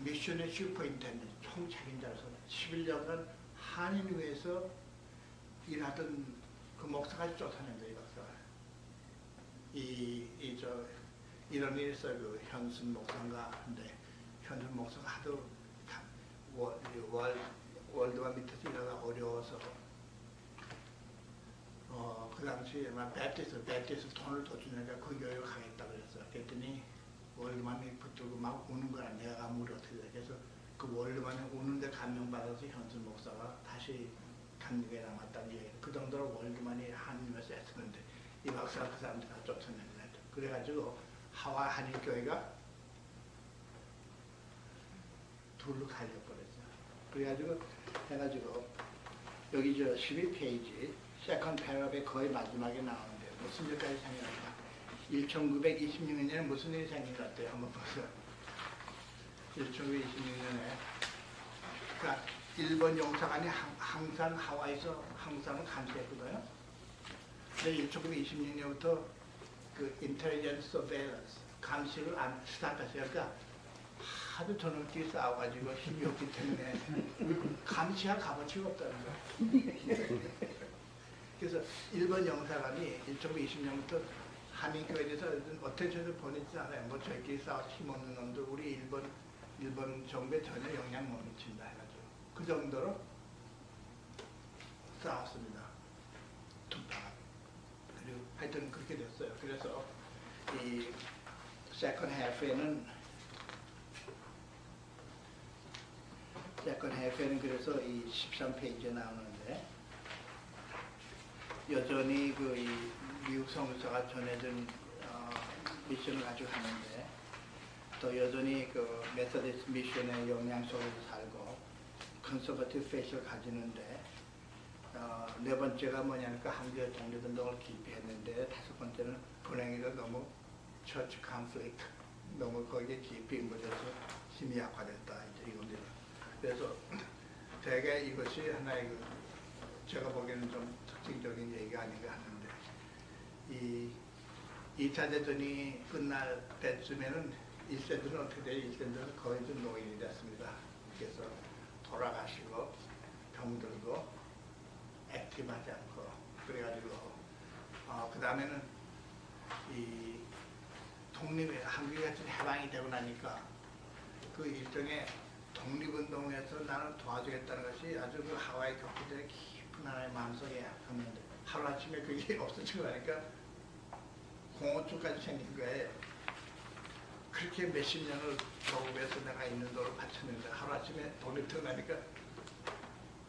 미션의 슈퍼인텐던트 총책임자로서 11년간 한인회에서 일하던 그 목사까지 쫓아낸 거예요, 이 박사가. 이런 일이 있어요. 그 현순 목사인가 한데, 현순 목사가 하도 월드와 밑에서 일하다 어려워서, 그 당시에 베티스 돈을 더 주니까 그 교회로 가겠다 그랬어요. 그랬더니 월드만이 붙들고 막 우는 거야. 내가 가면 우리 어떻게 돼. 그래서 그 월드만이 우는데 감명받아서 현순 목사가 다시 한국에 남았다는 얘기예요. 그 정도로 월드만이 한국에서 애쓰는데 이 박사가 그 사람들 다 쫓아낸 거예요. 그래가지고 하와이 한인교회가 둘로 갈려버렸어요. 그래가지고 해가지고 여기 저 12페이지 세컨드 패러그래프의 거의 마지막에 나오는데 무슨 일까지 생각할까? 1926년에 무슨 일이 생긴 것 같아요? 한번 보세요. 1926년에 그러니까 일본 용사관이 항상 하와이에서 한국 사람을 감시했거든요. 근데 1926년부터 그 인텔리전스 서베일런스 감시를 안 스타트했어요. 그러니까 하도 저놈끼리 싸워가지고 힘이 없기 때문에 감시할 값어치가 없다는 거예요. 그래서 일본 영사관이 1920년부터 한인교회에 대해서 어텐션을 보내지 않아요. 뭐 저희끼리 싸워서 힘없는 놈들 우리 일본 정부에 전혀 영향 못 미친다 해가지고 그 정도로 싸웠습니다. 투파. 그리고 하여튼 그렇게 됐어요. 그래서 이 세컨드 해프에는 그래서 이 13페이지에 나오는데 여전히 그 이 미국 성교사가 전해준 미션을 가지고 하는데 또 여전히 그 메서디스트 미션의 영향 속에서 살고 컨서버티브 페이스를 가지는데 네 번째가 뭐냐니까 한국의 종교운동을 기피했는데 다섯 번째는 불행히도 너무 처치 컨플릭트 너무 거기에 깊이 인volve돼서 힘이 약화됐다 이겁니다. 그래서 대개 이것이 하나의 제가 보기에는 좀 특징적인 얘기가 아닌가 하는데 이 2차 대전이 끝날 때쯤에는 1세들은 어떻게 돼요? 1세들은 거의 좀 노인이 됐습니다. 그래서 돌아가시고 병들고 액티브하지 않고 그래가지고 그 다음에는 이 한국이 같은 해방이 되고 나니까 그 일종의 독립운동에서 나는 도와주겠다는 것이 아주 그 하와이 교포들의 깊은 하나의 마음속에 있는데 하루아침에 그게 없어지고 나니까 공허증까지 생긴 거예요. 그렇게 몇십 년을 조국에서 내가 있는 도를 바쳤는데 하루아침에 독립되고 나니까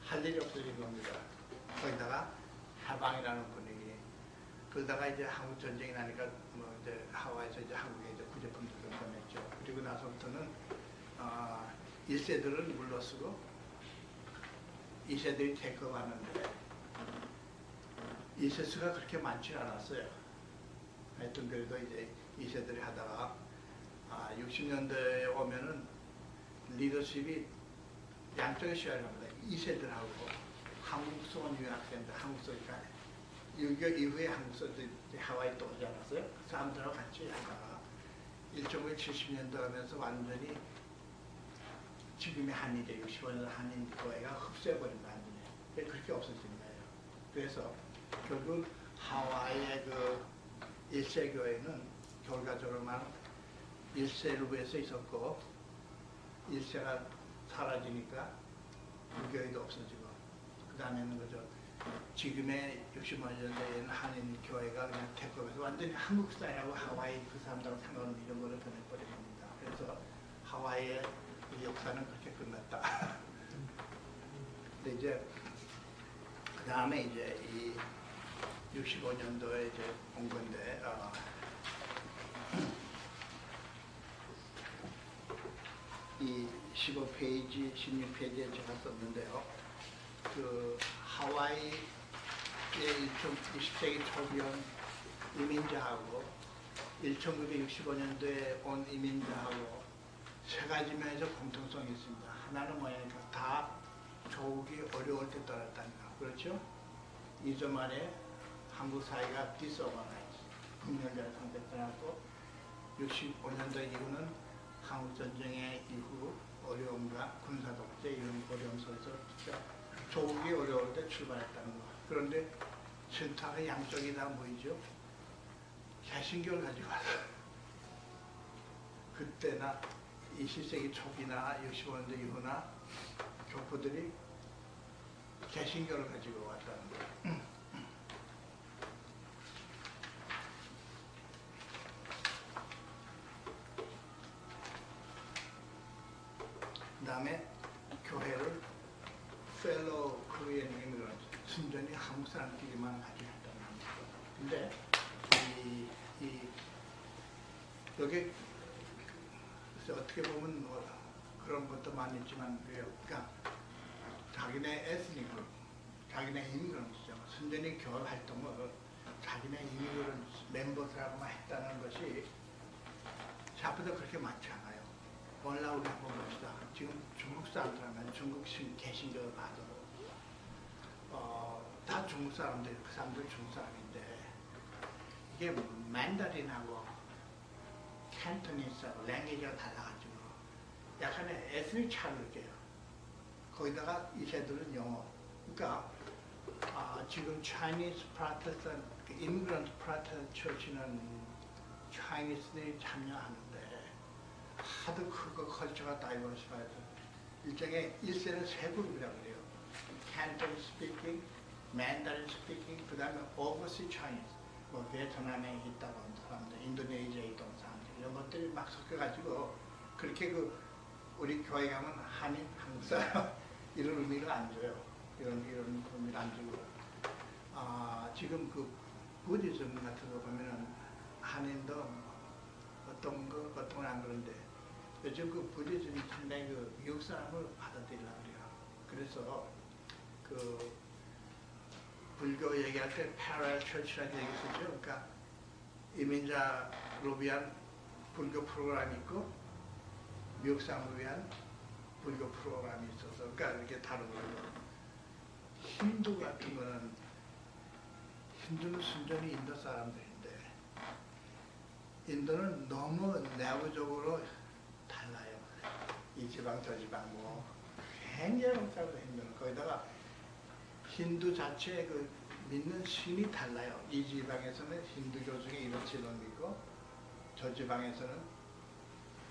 할 일이 없어진 겁니다. 거기다가 해방이라는 분위기. 그러다가 이제 한국 전쟁이 나니까 뭐 이제 하와이에서 이제 한국에 이제 구제품들을 보냈죠. 그리고 나서부터는 1세들을 물러서고 2세들이 테이크오버하는데 2세수가 그렇게 많지 않았어요. 하여튼 그래도 이제 2세들이 하다가 60년대에 오면은 리더십이 양쪽에 시야를 합니다. 2세들하고 한국서 온 유학생들, 한국서니까 6.25 이후에 한국서도 하와이 또 오지 않았어요? 그 사람들하고 같이 하다가 1970년대 하면서 완전히 지금의 한인계 65년 한인교회가 흡수해버린다 완전히. 그렇게 없어진 거예요. 그래서 결국 하와이의 그 1세 교회는 결과적으로만 1세 루브에서 있었고 1세가 사라지니까 그 교회도 없어지고 그 다음에는 그저 지금의 65년대에는 한인 교회가 그냥 태국에서 완전히 한국 스타일하고 하와이 그 사람들하고 상관없는 이런 거를 변해버린 겁니다. 그래서 하와이의 역사는 그렇게 끝났다. 근데 이제 그 다음에 이제 이 65년도에 이제 온 건데 이 15페이지, 16페이지에 제가 썼는데요. 그 하와이의 20세기 초기형 이민자하고 1965년도에 온 이민자하고 세 가지 면에서 공통성이 있습니다. 하나는 뭐냐니까 다 조국이 어려울 때 떠났다는 거. 그렇죠? 2주 만에 한국 사회가 디스오버라이즈, 국면제를 상대 떠났고 65년도 이후는 한국 전쟁의 이후 위험소에서 진짜 조국이 어려울 때 출발했다는 거. 그런데 전투가 양쪽이 다 뭐이죠? 개신교를 가지고 와서 그때나 20세기 초기나 65년대 이후나 교포들이 개신교를 가지고 왔다는 거예요. 그 다음에 교회를 펠로우 코리안 이미그런트, 순전히 한국 사람끼리만 가지고 했다는 겁니다. 근데 여기 어떻게 보면 뭐 그런 것도 많이 있지만, 그러니까 자기네 에스닉 그룹, 자기네 이미그런트죠. 순전히 교회 활동을 자기네 이미그런트 멤버들하고만 했다는 것이 생각보다 그렇게 많지 않아요. 원래 우리 한번 봅시다. 지금 중국 사람들하면 중국 개신교를 봐도 다 중국 사람들, 그 사람들 중국 사람인데 이게 맨다린하고 캔토니스하고 랭귀지가 달라가지고 약간의 에스닉 차이를 느껴요. 거기다가 이 새들은 영어. 그러니까 지금 Chinese Protestant, Immigrant Protestant Church는 차이니스들이 참여하는데 하도 크고 컬처가 다이버시파이드, 일종의 1세는 세 그룹이라고 그래요. Canton speaking, Mandarin speaking, 그 다음에 Overseas Chinese, 뭐 베트남에 있다고 하는 사람들, 인도네시아에 있던 사람들, 이런 것들이 막 섞여가지고 그렇게 우리 교회 가면 한인, 한국 사람 이런 의미를 안 줘요. 이런 의미를 안 주고, 지금 그 부디즘 같은 거 보면은 한인도 어떤 건 안 그런데 요즘 그 부디즘이 상당히 그 미국 사람을 받아들이려고 그래요. 그래서 그 불교 얘기할 때 parallel church라는 얘기 쓰죠. 그러니까 이민자로 위한 불교 프로그램이 있고 미국 사람을 위한 불교 프로그램이 있어서, 그러니까 이렇게 다르고요. 힌두 같은 거는, 힌두는 순전히 인도 사람들인데 인도는 너무 내부적으로 달라요. 이 지방 저 지방 뭐 굉장히 복잡해요. 힌두는 거기다가 힌두 자체의 그 믿는 신이 달라요. 이 지방에서는 힌두교 중에 이런 신을 믿고 저 지방에서는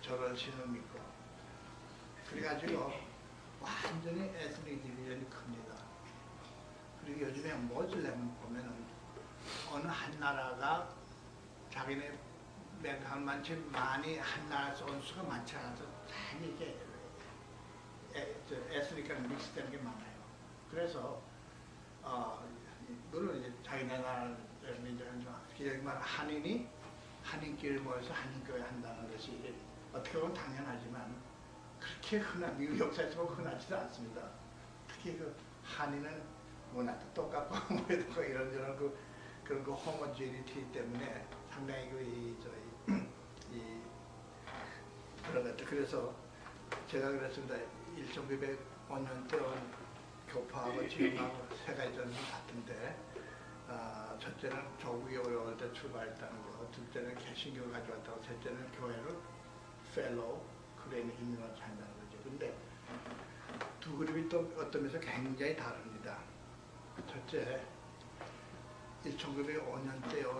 저런 신을 믿고, 그래가지고 완전히 에스닉 디비전이 큽니다. 그리고 요즘에 모슬렘 보면은 어느 한 나라가 자기네 맥한 많지 많이 한 나라에서 온 수가 많지 않아서 다 이게 에스닉과 믹스되는 게 많아요. 그래서 물론 이제 자기네 나라를 이제 한인이 한인끼리 모여서 한인교회 한다는 것이 어떻게 보면 당연하지만 그렇게 미국 역사에서 흔하지도 않습니다. 특히 그 한인은 문화도 똑같고 뭐 이런저런 그런 그 호모지니티 때문에 상당히 그런 것들. 그래서 제가 그랬습니다. 1905년 때 온 교파하고 지금하고 세 가지 점이 같은데, 첫째는 조국이 어려울 때 출발했다는 거, 둘째는 개신교를 가져왔다고, 셋째는 교회를 펠로우 크레인 이민을 한다는 거죠. 근데 두 그룹이 또 어떤 면에서 굉장히 다릅니다. 첫째, 1905년 때 온